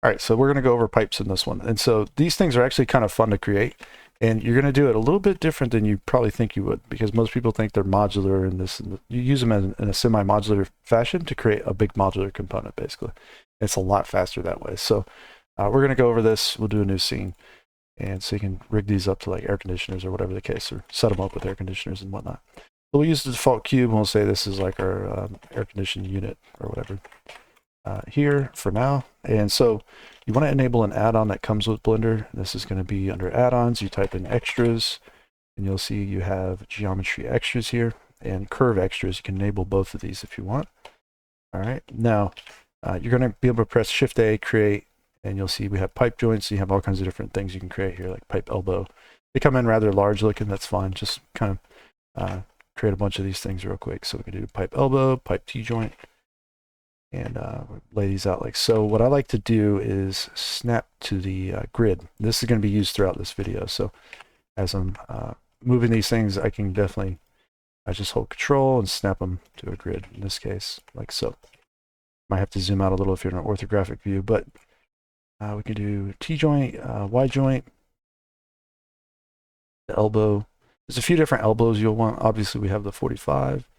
All right, so we're going to go over pipes in this one. And so these things are actually kind of fun to create. And you're going to do it a little bit different than you probably think you would, because most people think they're modular in this. You use them in a semi-modular fashion to create a big modular component, basically. It's a lot faster that way. So we're going to go over this. We'll do a new scene. And so you can rig these up to like air conditioners or whatever the case, or set them up with air conditioners and whatnot. So we'll use the default cube, and we'll say this is like our air conditioning unit or whatever here for now. And so you want to enable an add-on that comes with Blender. This is going to be under add-ons. You type in extras, and you'll see you have geometry extras here and curve extras. You can enable both of these if you want. All right, now you're going to be able to press Shift A, create, and you'll see we have pipe joints. So you have all kinds of different things you can create here, like pipe elbow. They come in rather large looking. That's fine. Just kind of create a bunch of these things real quick. So we can do pipe elbow, pipe T-joint, and lay these out like so. What I like to do is snap to the grid. This is going to be used throughout this video. So as I'm moving these things, I can definitely, I just hold Control and snap them to a grid, in this case, like so. Might have to zoom out a little if you're in an orthographic view, but we can do T-joint, Y-joint, the elbow. There's a few different elbows you'll want. Obviously, we have the 45.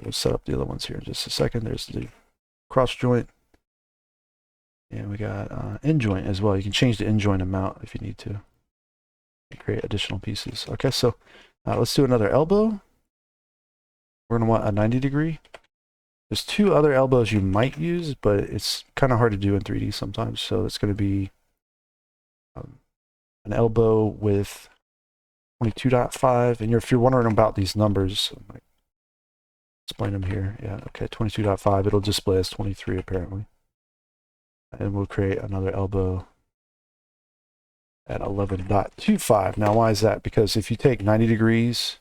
We'll set up the other ones here in just a second. There's the cross joint. And we got end joint as well. You can change the end joint amount if you need to. And create additional pieces. Okay, so let's do another elbow. We're going to want a 90 degree. There's two other elbows you might use, but it's kind of hard to do in 3D sometimes. So it's going to be an elbow with 22.5. And if you're wondering about these numbers, I might explain them here. Yeah, okay, 22.5. It'll display as 23 apparently. And we'll create another elbow at 11.25. Now, why is that? Because if you take 90 degrees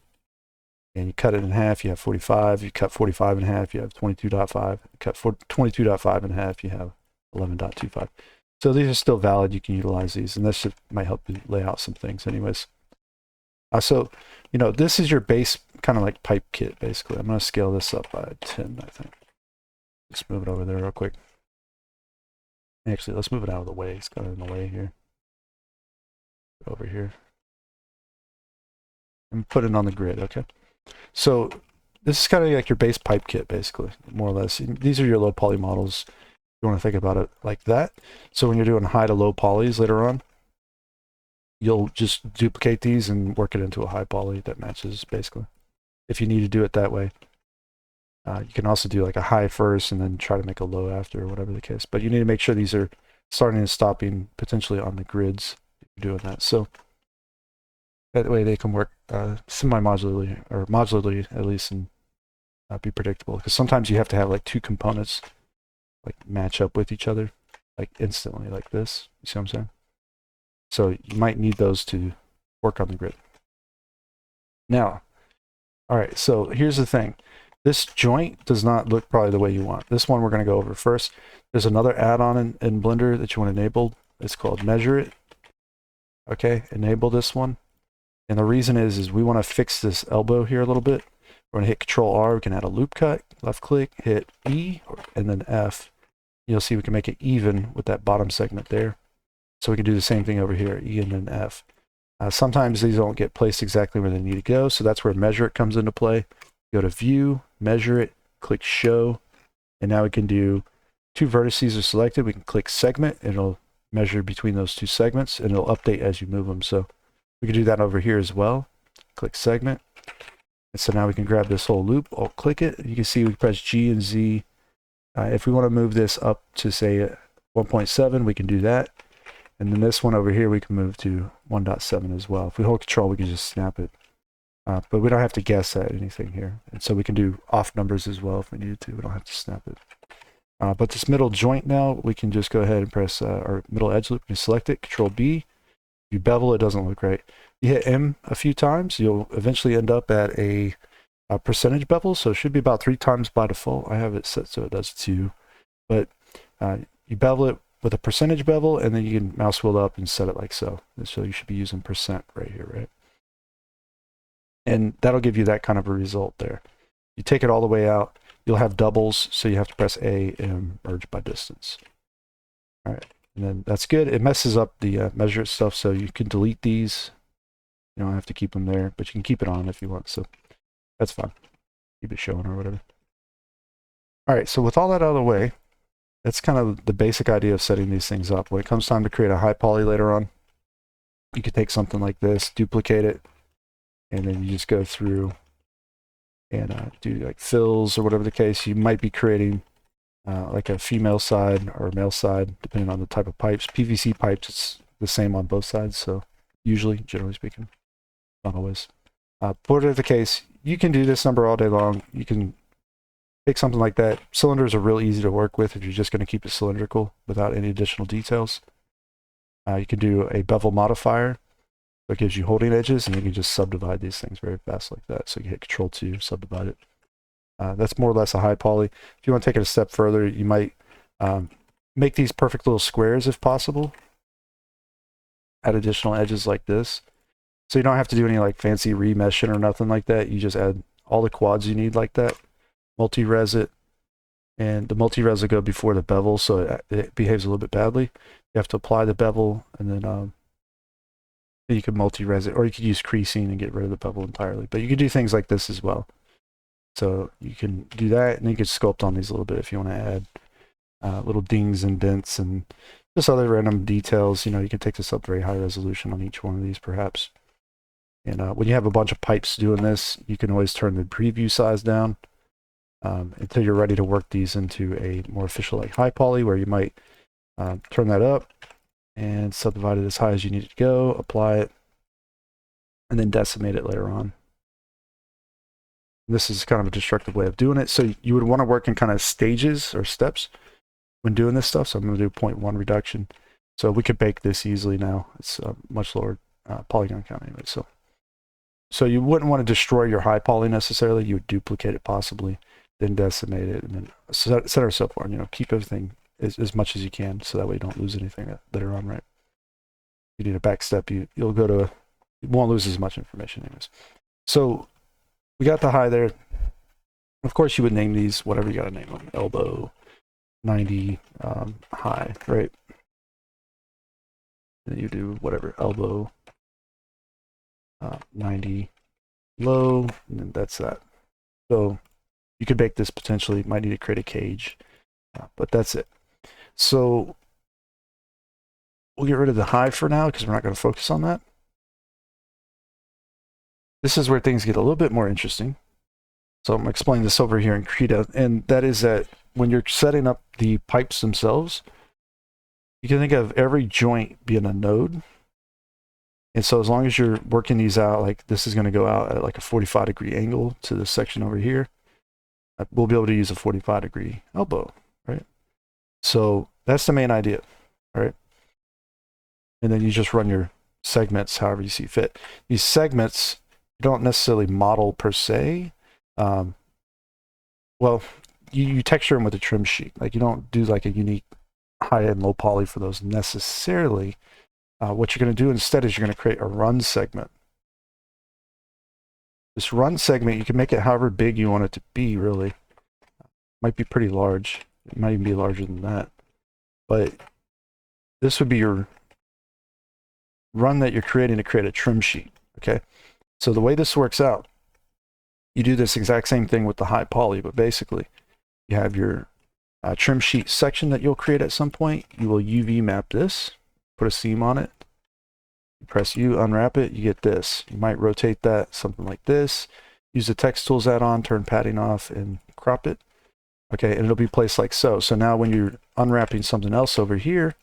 and you cut it in half, you have 45. You cut 45 in half, you have 22.5. You cut 22.5 in half, you have 11.25. So these are still valid. You can utilize these, and this might help you lay out some things anyways. So, you know, this is your base kind of like pipe kit, basically. I'm going to scale this up by 10, I think. Let's move it over there real quick. Actually, let's move it out of the way. It's kind of in the way here. Over here. And put it on the grid, okay? So this is kind of like your base pipe kit, basically, more or less. These are your low poly models. You want to think about it like that. So when you're doing high to low polys later on, you'll just duplicate these and work it into a high poly that matches, basically, if you need to do it that way. You can also do like a high first and then try to make a low after, or whatever the case. But you need to make sure these are starting and stopping potentially on the grids if you're doing that. So that way they can work semi-modularly, or modularly at least, and be predictable. Because sometimes you have to have like two components like match up with each other, like instantly, like this. You see what I'm saying? So you might need those to work on the grid. Now, all right, so here's the thing. This joint does not look probably the way you want. This one we're going to go over first. There's another add-on in Blender that you want enabled. It's called Measure It. Okay, enable this one. And the reason is we want to fix this elbow here a little bit. We're going to hit Control R. We can add a loop cut. Left click, hit E, and then F. You'll see we can make it even with that bottom segment there. So we can do the same thing over here, E and then F. Sometimes these don't get placed exactly where they need to go, so that's where Measure It comes into play. Go to View, Measure It, click Show, and now we can do two vertices are selected. We can click Segment, and it'll measure between those two segments, and it'll update as you move them. So we can do that over here as well. Click Segment. And so now we can grab this whole loop. I'll click it. You can see we press G and Z. If we want to move this up to, say, 1.7, we can do that. And then this one over here, we can move to 1.7 as well. If we hold Control, we can just snap it. But we don't have to guess at anything here. And so we can do off numbers as well if we needed to. We don't have to snap it. But this middle joint now, we can just go ahead and press our middle edge loop and select it. Control B. If you bevel, it doesn't look right. You hit M a few times, you'll eventually end up at a percentage bevel. So it should be about 3 times by default. I have it set so it does 2. But you bevel it with a percentage bevel, and then you can mouse wheel up and set it like so. And so you should be using percent right here, right? And that'll give you that kind of a result there. You take it all the way out, you'll have doubles, so you have to press A and merge by distance. All right, And then that's good. It messes up the measure stuff, so you can delete these. You don't have to keep them there, but you can keep it on if you want. So that's fine. Keep it showing or whatever. All right, so with all that out of the way, that's kind of the basic idea of setting these things up. When it comes time to create a high poly later on, you could take something like this, duplicate it, and then you just go through and do like fills or whatever the case. You might be creating like a female side or a male side, depending on the type of pipes. PVC pipes, it's the same on both sides, so usually, generally speaking, not always. Whatever the case, you can do this number all day long. You can take something like that. Cylinders are real easy to work with if you're just going to keep it cylindrical without any additional details. You can do a bevel modifier that gives you holding edges, and you can just subdivide these things very fast like that. So you hit Control-2, subdivide it. That's more or less a high poly. If you want to take it a step further, you might make these perfect little squares if possible. Add additional edges like this. So you don't have to do any like fancy remeshing or nothing like that. You just add all the quads you need like that. Multi-res it. And the multi-res will go before the bevel, so it behaves a little bit badly. You have to apply the bevel, and then you can multi-res it, or you could use creasing and get rid of the bevel entirely. But you can do things like this as well. So you can do that, and you can sculpt on these a little bit if you want to add little dings and dents and just other random details. You know, you can take this up very high resolution on each one of these, perhaps. And when you have a bunch of pipes doing this, you can always turn the preview size down until you're ready to work these into a more official like high poly, where you might turn that up and subdivide it as high as you need it to go, apply it, and then decimate it later on. This is kind of a destructive way of doing it. So you would want to work in kind of stages or steps when doing this stuff. So I'm going to do 0.1 reduction. So we could bake this easily now. It's a much lower polygon count anyway. So you wouldn't want to destroy your high poly necessarily. You would duplicate it possibly, then decimate it, and then set or so forth. You know, keep everything as much as you can, so that way you don't lose anything later on, right? If you need a back step, you won't lose as much information anyways. So we got the high there. Of course, you would name these whatever you got to name them. Elbow 90 high, right? Then you do whatever, elbow 90 low, and then that's that. So you could bake this potentially. Might need to create a cage, but that's it. So we'll get rid of the high for now because we're not going to focus on that. This is where things get a little bit more interesting. So I'm going to explain this over here in Krita, and that is that when you're setting up the pipes themselves, you can think of every joint being a node. And so as long as you're working these out, like this is going to go out at like a 45-degree angle to this section over here, we'll be able to use a 45-degree elbow, right? So that's the main idea, all right? And then you just run your segments however you see fit. These segments don't necessarily model per se. Well, you texture them with a trim sheet. Like you don't do like a unique high and low poly for those necessarily. What you're going to do instead is you're going to create a run segment. This run segment, you can make it however big you want it to be, really. Might be pretty large. It might even be larger than that. But this would be your run that you're creating to create a trim sheet, okay? So the way this works out, you do this exact same thing with the high poly, but basically you have your trim sheet section that you'll create at some point. You will UV map this, put a seam on it, you press U, unwrap it, you get this. You might rotate that, something like this. Use the text tools add-on, turn padding off, and crop it. Okay, and it'll be placed like so. So now when you're unwrapping something else over here,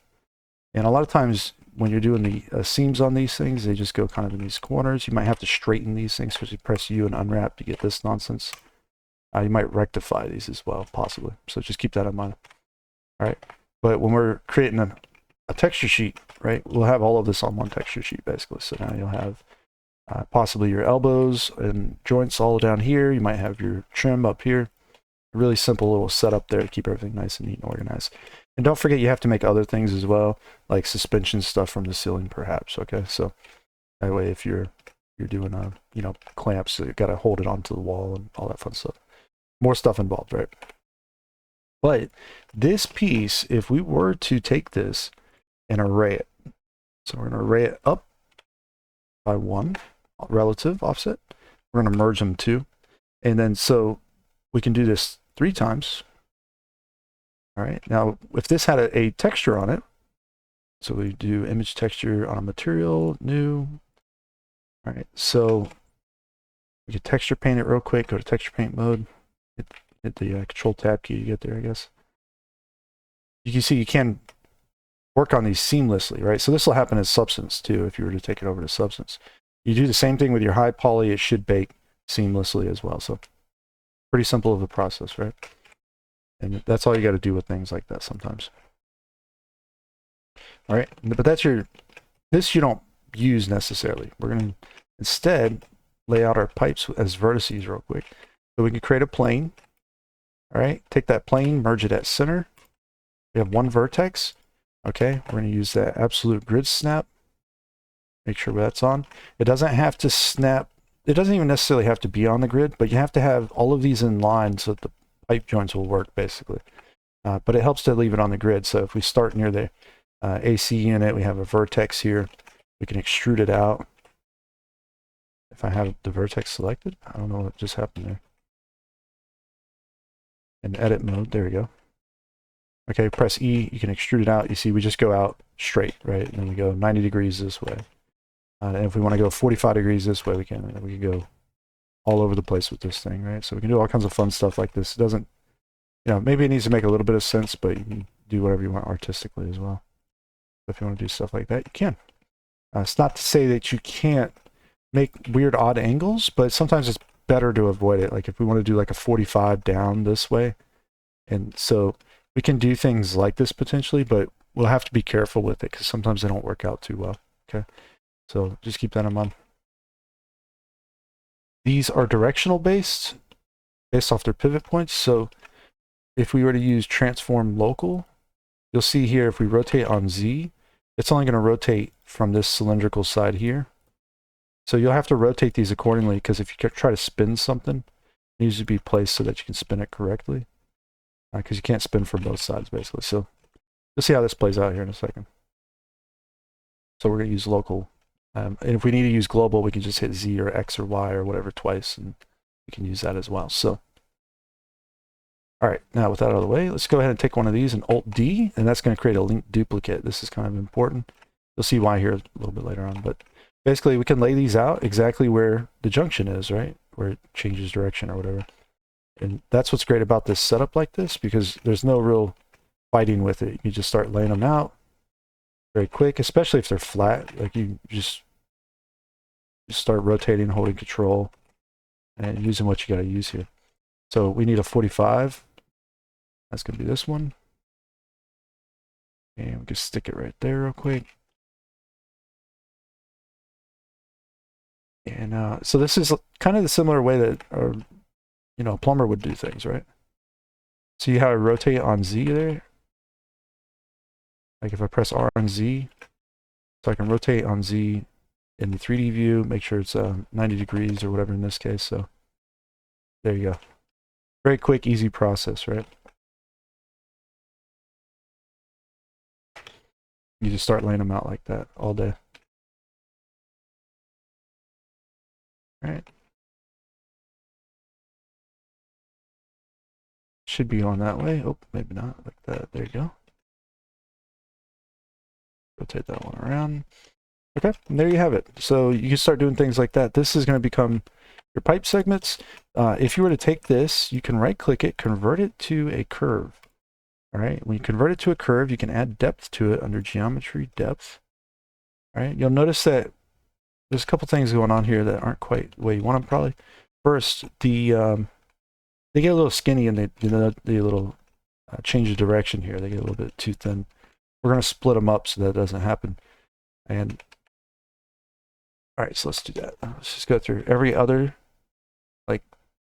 and a lot of times when you're doing the seams on these things, they just go kind of in these corners. You might have to straighten these things because you press U and unwrap to get this nonsense. You might rectify these as well, possibly. So just keep that in mind. All right, but when we're creating a texture sheet, right, we'll have all of this on one texture sheet, basically. So now you'll have possibly your elbows and joints all down here. You might have your trim up here. A really simple little setup there to keep everything nice and neat and organized. And don't forget, you have to make other things as well, like suspension stuff from the ceiling, perhaps. Okay, so that way, if you're doing clamps, so you got to hold it onto the wall and all that fun stuff. More stuff involved, right? But this piece, if we were to take this and array it. So we're going to array it up by 1 relative offset. We're going to merge them too. And then so we can do this 3 times. All right. Now, if this had a texture on it, so we do image texture on a material, new. All right. So we can texture paint it real quick. Go to texture paint mode. Hit the control tab key to get there, I guess. You can see you can work on these seamlessly, right? So this will happen as substance too, if you were to take it over to substance. You do the same thing with your high poly, it should bake seamlessly as well. So pretty simple of a process, right? And that's all you got to do with things like that sometimes. All right, but that's this you don't use necessarily. We're going to instead lay out our pipes as vertices real quick. So we can create a plane. All right, take that plane, merge it at center. We have 1 vertex. Okay, we're going to use that absolute grid snap. Make sure that's on. It doesn't have to snap. It doesn't even necessarily have to be on the grid, but you have to have all of these in line so that the pipe joints will work, basically. But it helps to leave it on the grid. So if we start near the AC unit, we have a vertex here. We can extrude it out. If I have the vertex selected, I don't know what just happened there. In edit mode, there we go. Okay, press E, you can extrude it out. You see, we just go out straight, right? And then we go 90 degrees this way. And if we want to go 45 degrees this way, we can. And we can go all over the place with this thing, right? So we can do all kinds of fun stuff like this. It doesn't, you know, maybe it needs to make a little bit of sense, but you can do whatever you want artistically as well. So if you want to do stuff like that, you can. It's not to say that you can't make weird odd angles, but sometimes it's better to avoid it. Like if we want to do like a 45 down this way, and so we can do things like this potentially, but we'll have to be careful with it because sometimes they don't work out too well. Okay, so just keep that in mind. These are directional based off their pivot points. So if we were to use transform local, you'll see here if we rotate on Z, it's only going to rotate from this cylindrical side here. So you'll have to rotate these accordingly because if you try to spin something, it needs to be placed so that you can spin it correctly. Because you can't spin for both sides, basically. So you'll see how this plays out here in a second. So we're going to use local. And if we need to use global, we can just hit Z or X or Y or whatever twice, and we can use that as well. So, all right, now with that out of the way, let's go ahead and take one of these and Alt-D, and that's going to create a link duplicate. This is kind of important. You'll see why here a little bit later on. But basically, we can lay these out exactly where the junction is, right? Where it changes direction or whatever. And that's what's great about this setup like this, because there's no real fighting with it. You just start laying them out very quick, especially if they're flat. Like you just start rotating, holding control, and using what you got to use here. So we need a 45. That's going to be this one. And we can stick it right there real quick. And so this is kind of the similar way that a plumber would do things, right? See how I rotate on Z there? Like if I press R on Z, so I can rotate on Z in the 3D view, make sure it's 90 degrees or whatever in this case. So there you go. Very quick, easy process, right? You just start laying them out like that all day. All right. Should be on that way. Oh, maybe not. Like that. There you go. Rotate that one around. Okay, and there you have it. So you can start doing things like that. This is going to become your pipe segments. If you were to take this, you can right-click it, convert it to a curve. All right, when you convert it to a curve, you can add depth to it under geometry, depth. All right, you'll notice that there's a couple things going on here that aren't quite the way you want them probably. First, they get a little skinny and they little change of direction here. They get a little bit too thin. We're going to split them up so that doesn't happen. And all right, so let's do that. Let's just go through every other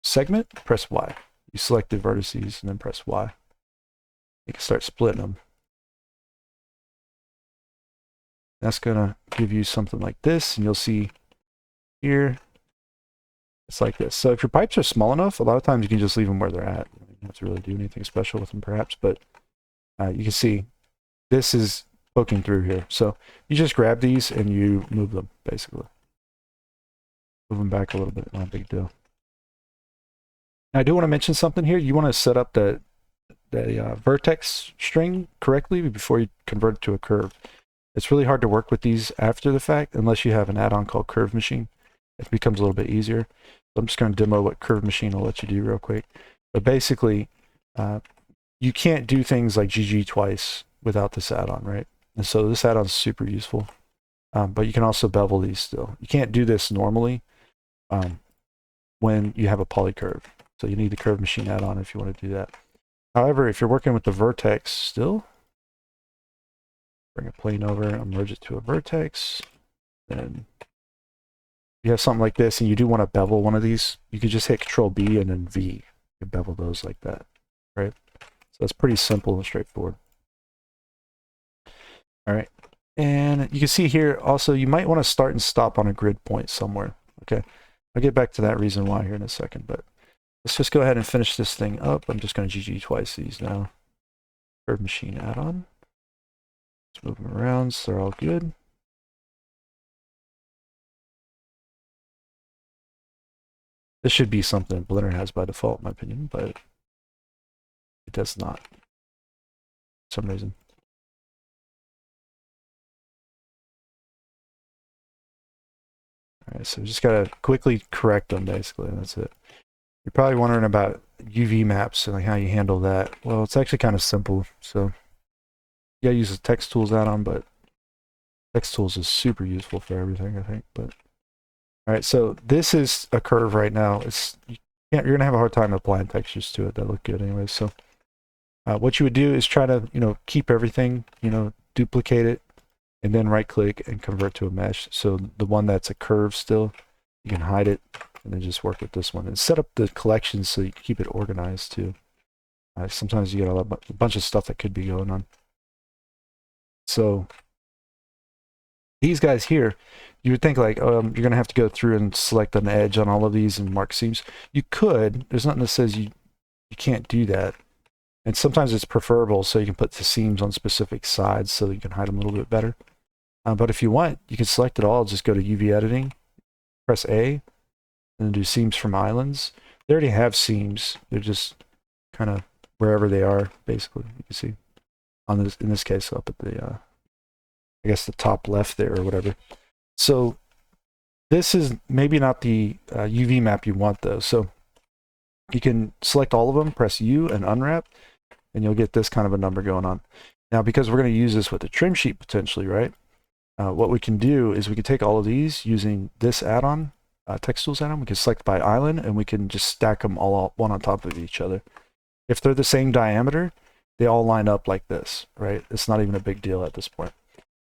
segment, press Y. You select the vertices and then press Y. You can start splitting them. That's going to give you something like this, and you'll see here, it's like this. So if your pipes are small enough, a lot of times you can just leave them where they're at. You don't have to really do anything special with them perhaps, but you can see this is poking through here. So you just grab these and you move them, basically. Move them back a little bit, not a big deal. Now, I do want to mention something here. You want to set up the vertex string correctly before you convert it to a curve. It's really hard to work with these after the fact unless you have an add-on called Curve Machine. It becomes a little bit easier. So I'm just going to demo what Curve Machine will let you do real quick. But basically, you can't do things like GG twice without this add-on, right? And so this add-on is super useful. But you can also bevel these still. You can't do this normally when you have a polycurve. So you need the Curve Machine add-on if you want to do that. However, if you're working with the vertex still, bring a plane over and merge it to a vertex, then you have something like this and you do want to bevel one of these, you could just hit Control B and then V. You bevel those like that, right? So that's pretty simple and straightforward. All right. And you can see here also, you might want to start and stop on a grid point somewhere. Okay. I'll get back to that reason why here in a second, but let's just go ahead and finish this thing up. I'm just going to GG twice these now. Curve Machine add-on. Let's move them around so they're all good. This should be something Blender has by default, in my opinion, but it does not for some reason. All right, so we just gotta quickly correct them, basically, and that's it. You're probably wondering about UV maps and like how you handle that. Well, it's actually kind of simple. So you gotta use the text tools add-on, but text tools is super useful for everything, I think. But all right, so this is a curve right now. You're gonna have a hard time applying textures to it that look good anyway. So what you would do is try to keep everything, duplicate it, and then right click and convert to a mesh. So the one that's a curve still, you can hide it and then just work with this one and set up the collections so you can keep it organized too. Sometimes you get a bunch of stuff that could be going on. So these guys here, you would think like, you're going to have to go through and select an edge on all of these and mark seams. You could. There's nothing that says you can't do that. And sometimes it's preferable so you can put the seams on specific sides so that you can hide them a little bit better. But if you want, you can select it all. Just go to UV editing, press A, and then do seams from islands. They already have seams. They're just kind of wherever they are, basically. You can see on this, in this case, up at the, I guess the top left there or whatever. So this is maybe not the UV map you want though. So you can select all of them, press U and unwrap, and you'll get this kind of a number going on. Now, because we're going to use this with a trim sheet potentially, right? What we can do is we can take all of these using this add-on, text tools add-on. We can select by island and we can just stack them all one on top of each other. If they're the same diameter, they all line up like this, right? It's not even a big deal at this point.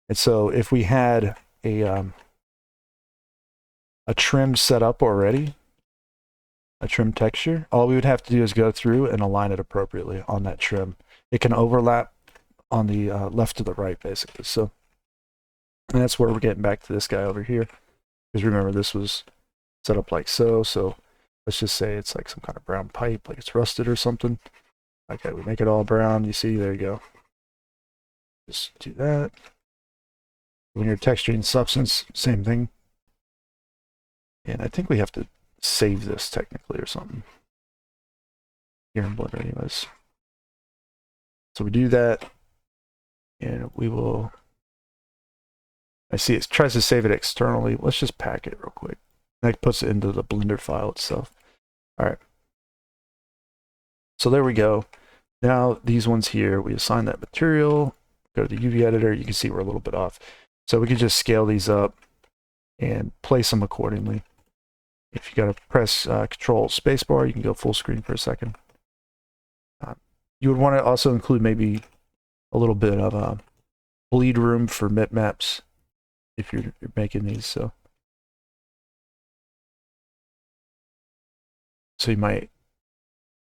And so if we had a trim set up already, a trim texture, all we would have to do is go through and align it appropriately on that trim. It can overlap on the left to the right, basically. So, and that's where we're getting back to this guy over here. Because remember, this was set up like so. So let's just say it's like some kind of brown pipe, like it's rusted or something. Okay, we make it all brown. You see, there you go. Just do that. When you're texturing substance, same thing. And I think we have to save this technically or something here in Blender anyways. So we do that, and we will, I see it tries to save it externally. Let's just pack it real quick. That puts it into the Blender file itself. All right. So there we go. Now these ones here, we assign that material, go to the UV editor, you can see we're a little bit off. So we can just scale these up and place them accordingly. If you got to press Control Spacebar, you can go full screen for a second. You would want to also include maybe a little bit of bleed room for bitmaps if you're making these. So you might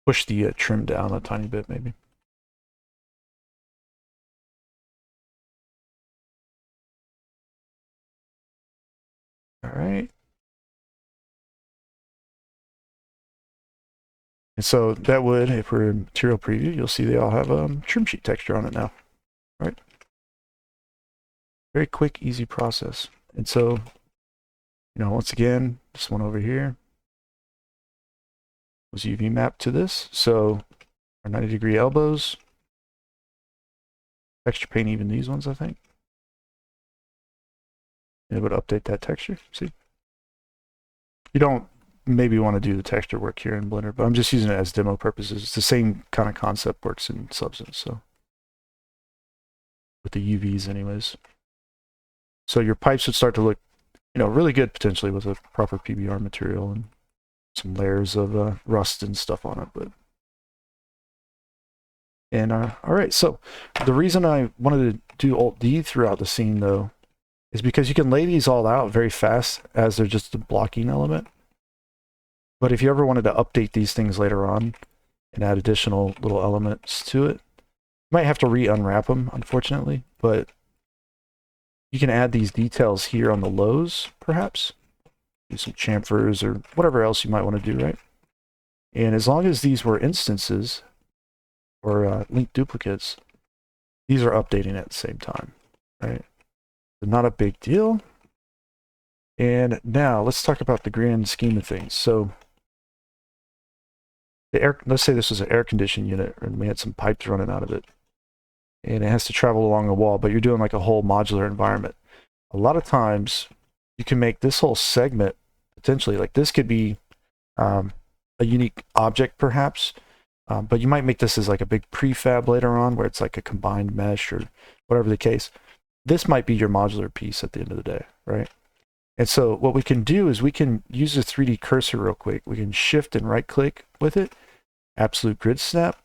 push the trim down a tiny bit, maybe. All right. And so that would, if we're in material preview, you'll see they all have a trim sheet texture on it now, right? Very quick, easy process. And so, once again, this one over here was UV mapped to this. So our 90-degree elbows, texture paint even these ones, I think. And it would update that texture. See? You don't maybe want to do the texture work here in Blender, but I'm just using it as demo purposes. It's the same kind of concept works in Substance, so with the UVs anyways. So your pipes would start to look, really good potentially with a proper PBR material and some layers of rust and stuff on it. All right, so the reason I wanted to do Alt-D throughout the scene, though, is because you can lay these all out very fast as they're just a blocking element. But if you ever wanted to update these things later on and add additional little elements to it, you might have to re-unwrap them, unfortunately, but you can add these details here on the lows, perhaps. Do some chamfers or whatever else you might want to do, right? And as long as these were instances or linked duplicates, these are updating at the same time, right? So not a big deal. And now let's talk about the grand scheme of things. So let's say this was an air conditioning unit and we had some pipes running out of it. And it has to travel along a wall, but you're doing like a whole modular environment. A lot of times you can make this whole segment potentially, like this could be a unique object perhaps, but you might make this as like a big prefab later on where it's like a combined mesh or whatever the case. This might be your modular piece at the end of the day, right? And so what we can do is we can use a 3D cursor real quick. We can shift and right click with it, absolute grid snap,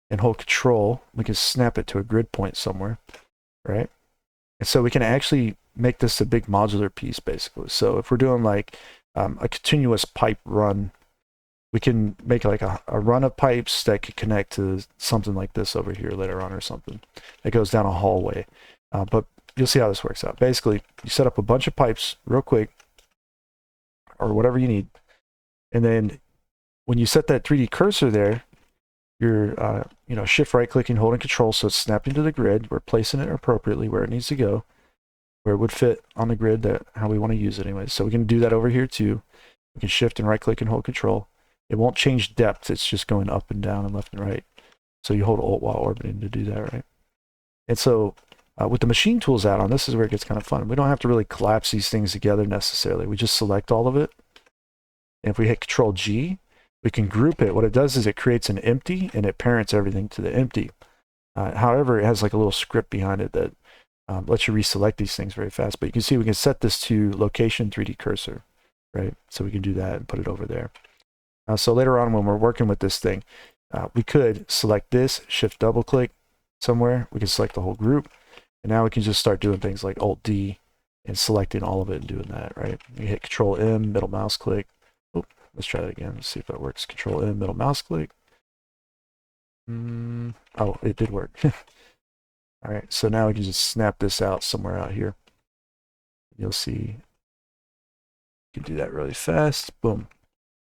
and hold control. We can snap it to a grid point somewhere, right? And so we can actually make this a big modular piece basically. So if we're doing like a continuous pipe run, we can make like a run of pipes that could connect to something like this over here later on or something that goes down a hallway. But you'll see how this works out. Basically, you set up a bunch of pipes real quick or whatever you need. And then when you set that 3D cursor there, you're shift right clicking, holding control so it's snapping to the grid. We're placing it appropriately where it needs to go, where it would fit on the grid, that how we want to use it anyway. So we can do that over here too. We can shift and right click and hold control. It won't change depth, it's just going up and down and left and right. So you hold Alt while orbiting to do that, right? And so with the machine tools add-on, this is where it gets kind of fun. We don't have to really collapse these things together necessarily. We just select all of it. And if we hit Control G, we can group it. What it does is it creates an empty and it parents everything to the empty. However, it has like a little script behind it that lets you reselect these things very fast. But you can see we can set this to location 3D cursor, right? So we can do that and put it over there. So later on when we're working with this thing, we could select this, shift double click somewhere. We can select the whole group. And now we can just start doing things like Alt D and selecting all of it and doing that, right? You hit Control M, middle mouse click. Let's try that again. Let's see if that works. Control M, middle mouse click. Oh, it did work. All right, so now we can just snap this out somewhere out here. You'll see. You can do that really fast. Boom.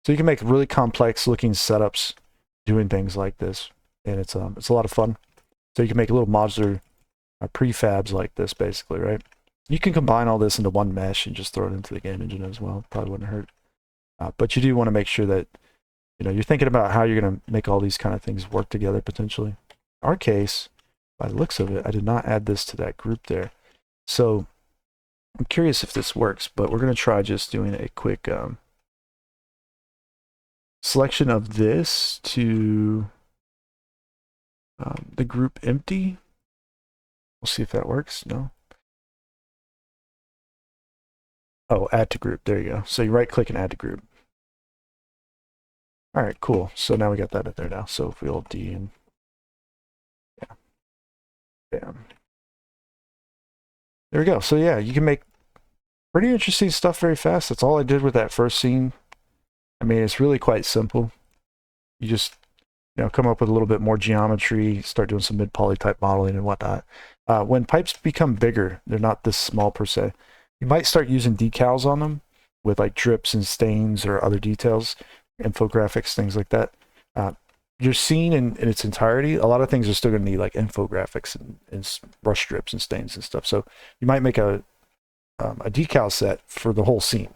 So you can make really complex looking setups doing things like this, and it's a lot of fun. So you can make little modular prefabs like this, basically, right? You can combine all this into one mesh and just throw it into the game engine as well. Probably wouldn't hurt. But you do want to make sure that you're thinking about how you're going to make all these kind of things work together potentially. In our case, by the looks of it, I did not add this to that group there. So I'm curious if this works, but we're going to try just doing a quick selection of this to the group empty. We'll see if that works. No. Oh, add to group. There you go. So you right click and add to group. All right, cool. So now we got that in there now. So if we hold D and yeah, bam. There we go. So yeah, you can make pretty interesting stuff very fast. That's all I did with that first scene. I mean, it's really quite simple. You just come up with a little bit more geometry, start doing some mid-poly type modeling and whatnot. When pipes become bigger, they're not this small per se. You might start using decals on them with like drips and stains or other details, infographics, things like that. your scene in its entirety, a lot of things are still going to need like infographics and brush strips and stains and stuff. So you might make a decal set for the whole scene.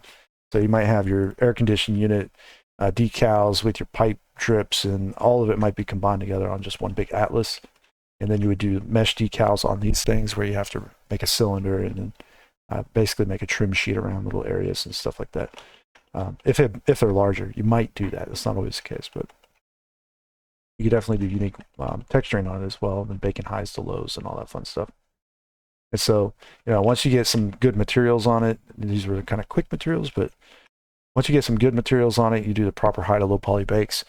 So you might have your air conditioning unit decals with your pipe drips, and all of it might be combined together on just one big atlas. And then you would do mesh decals on these things where you have to make a cylinder and then basically make a trim sheet around little areas and stuff like that. If they're larger, you might do that. It's not always the case, but you could definitely do unique texturing on it as well, and baking highs to lows and all that fun stuff. And so, once you get some good materials on it, these were kind of quick materials, but once you get some good materials on it, you do the proper high to low poly bakes,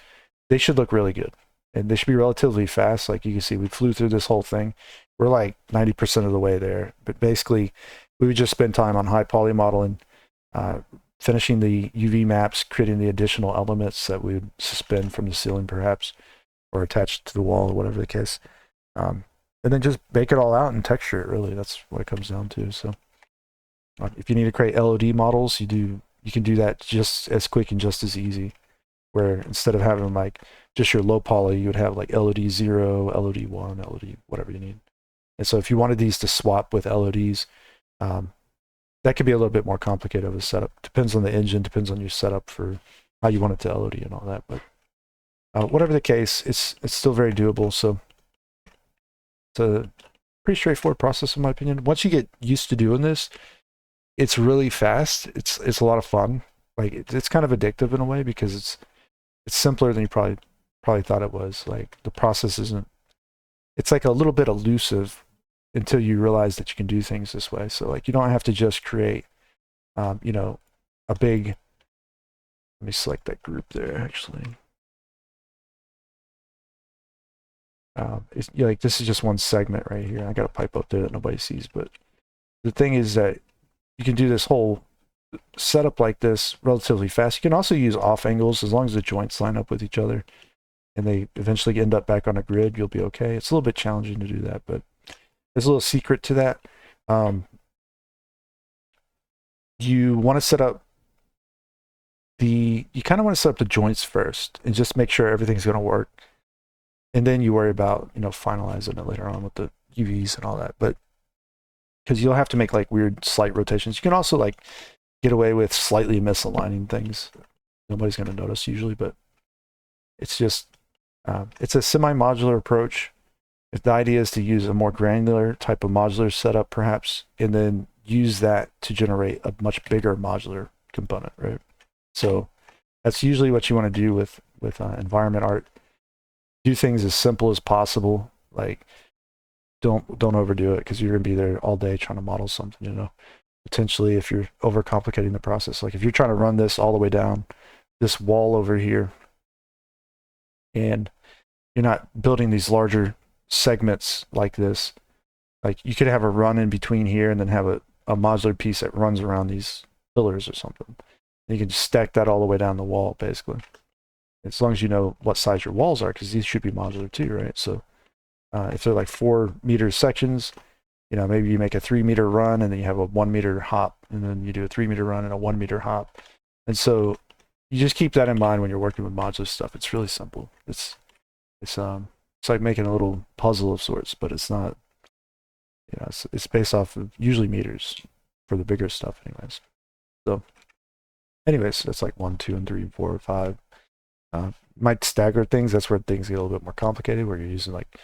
they should look really good. And they should be relatively fast. Like you can see, we flew through this whole thing. We're like 90% of the way there. But basically, we would just spend time on high poly modeling, finishing the UV maps, creating the additional elements that we would suspend from the ceiling perhaps, or attach to the wall or whatever the case. And then just bake it all out and texture it, really. That's what it comes down to. So if you need to create LOD models, you can do that just as quick and just as easy, where instead of having like just your low poly, you would have like LOD 0, LOD 1, LOD, whatever you need. And so if you wanted these to swap with LODs, that could be a little bit more complicated of a setup. Depends on the engine, depends on your setup for how you want it to LOD and all that. But whatever the case, it's still very doable. So it's a pretty straightforward process in my opinion. Once you get used to doing this, it's really fast. It's a lot of fun. Like it's kind of addictive in a way because it's simpler than you probably thought it was. Like the process isn't. It's like a little bit elusive until you realize that you can do things this way. So like you don't have to just create, a big. Let me select that group there actually. Like this is just one segment right here. I got a pipe up there that nobody sees, but the thing is that you can do this whole setup like this relatively fast. You can also use off angles as long as the joints line up with each other and they eventually end up back on a grid, you'll be okay. It's a little bit challenging to do that, but there's a little secret to that. You want to set up you kind of want to set up the joints first and just make sure everything's going to work. And then you worry about, finalizing it later on with the UVs and all that. But because you'll have to make like weird slight rotations. You can also like get away with slightly misaligning things. Nobody's going to notice usually, but it's just, it's a semi-modular approach. The idea is to use a more granular type of modular setup perhaps, and then use that to generate a much bigger modular component, right? So that's usually what you want to do with environment art. Do things as simple as possible. Like don't overdo it because you're going to be there all day trying to model something, Potentially if you're overcomplicating the process. Like if you're trying to run this all the way down this wall over here and you're not building these larger segments like this, like you could have a run in between here and then have a modular piece that runs around these pillars or something. And you can just stack that all the way down the wall basically. As long as you know what size your walls are, because these should be modular too, right? So if they're like 4 meter sections, maybe you make a 3 meter run and then you have a 1 meter hop, and then you do a 3 meter run and a 1 meter hop. And so you just keep that in mind when you're working with modular stuff. It's really simple. It's like making a little puzzle of sorts, but it's not, it's based off of usually meters for the bigger stuff anyways. So anyways, that's like 1, 2, and 3, 4, 5. Might stagger things. That's where things get a little bit more complicated, where you're using like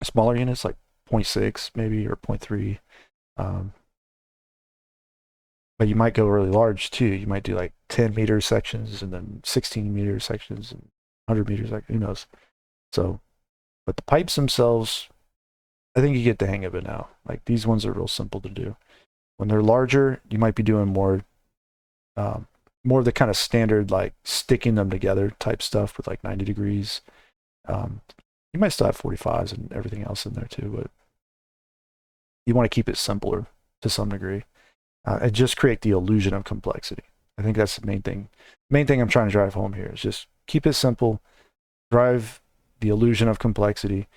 smaller units like 0.6 maybe or 0.3. But you might go really large too. You might do like 10 meter sections and then 16 meter sections and 100 meters, like who knows. So, but the pipes themselves, I think you get the hang of it now. Like these ones are real simple to do. When they're larger, you might be doing more of the kind of standard like sticking them together type stuff with like 90 degrees. You might still have 45s and everything else in there too, but you want to keep it simpler to some degree and just create the illusion of complexity. I think that's the main thing. Main thing I'm trying to drive home here is just keep it simple, drive the illusion of complexity,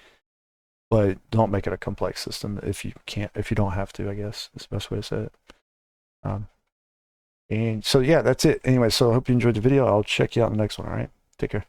but don't make it a complex system if you don't have to, I guess is the best way to say it. And so, yeah, that's it. Anyway, so I hope you enjoyed the video. I'll check you out in the next one. All right. Take care.